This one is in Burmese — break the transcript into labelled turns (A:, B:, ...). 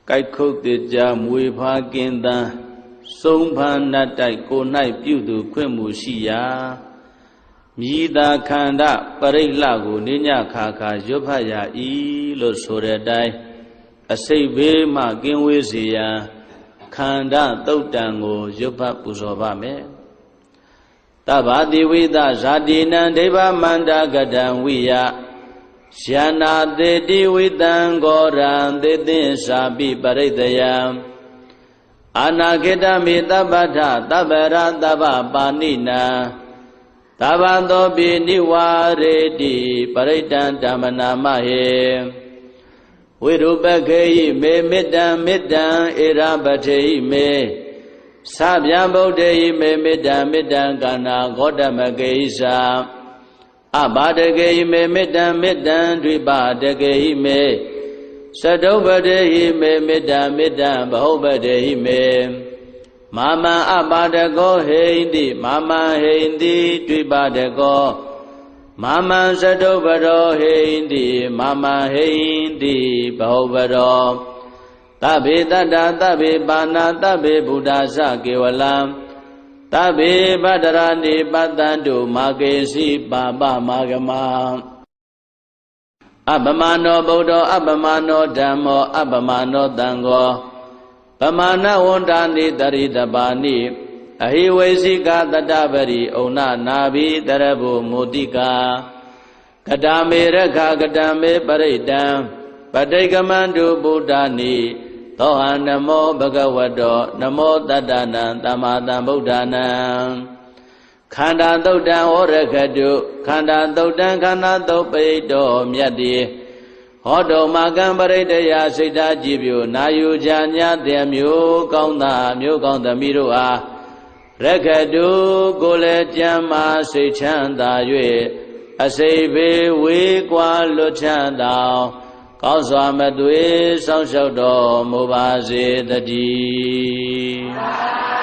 A: ကိုက်ခုတ်တေကြမွေဖားကင်းတန်းစုံဖန်နတ်တိုက်ကို၌ပြုသူခွင့်မှုရှိရာမြည်သာခန္ဓာပရိလှကိုနိညခါခါရွတ်ဖတ်ရ၏လို့ဆိုတဲ့အတိုင်းအစိတ်ဘေးမှကင်းဝေးစေရန်ခန္ဓာသုတ်တံကိုရွတ်ဖတ်ပူဇော်ပါမယ်တဗ္ဗတိဝိသဇာတိနံဒိဗ္ဗမန္တကတံဝိယယနာတေတိဝိတံဂောရံသေသင်္စာပိပရိတယံအာနာခေတမိတပ္ပထတပ္ပရတပ္ပပါဏိနံသဗ္ဗသောပိနိဝါရေတိပရိတံဓမ္မနာမဟေဝိရုပခေယိမေမေတ္တံမေတ္တံဧရပထေယိမေသဗျံဗုဒ္ဓေယိမေမေတ္တံမေတ္တံကာနာဂေါတမကေယိသာအဘာတကေယိမေမေတ္တံမေတ္တံဒွိပါတကေယိမေသတုပတေဟိမေမေတ္တံမေတ္တံဘဟုပတေဟိမေမာမံအပါဒကောဟိန္တိမာမံဟိန္တိဒွိပါဒကောမာမံသတုပရောဟိန္တိမာမံဟိန္တိဘဟုပရောသဗ္ဗေတတ္တသဗ္ဗေပါဏသဗ္ဗေဗုဒ္ဓသကေဝလံသဗ္ဗေပတ္တရာနိပတ္တံတုမာကေစီပါပမာဂမအပမနောဗုဒ္ဓအပမနောဓမ္မောအပမနောသံဃောပမာဏဝန္တာနိတရိတပါဏိအဟိဝေစီကတတပရိဩနနာဘိတရဘုမုတိကာကတမေရခကတမေပရိတံပဋိကမန္တုဗုဒ္ဓနိသောဟံနမောဘဂဝတောနမောတတ္တနံသမ္မာသမ္ဗုဒ္ဓနာခန္ဓာသုတ်တံဩရခတုခန္ဓာသုတ်တံခန္ဓာသုတ်ပိတောမြတ်တိဟောတုမာကံပရိတယစိတ်ဓာကြည်ပြုနာယူကြညာတဲ့မျိုးကောင်းသားမျိုးကောင်းသမီးတို့အားရခတုကိုယ်လည်းကြမ်းမာစိတ်ချမ်းသာ၍အစိတ်ဘေးဝေးကွာလွတ်ချမ်းသာကောင်းစွာမသွေစောင့်ရှောက်တော်မူပါစေတည်း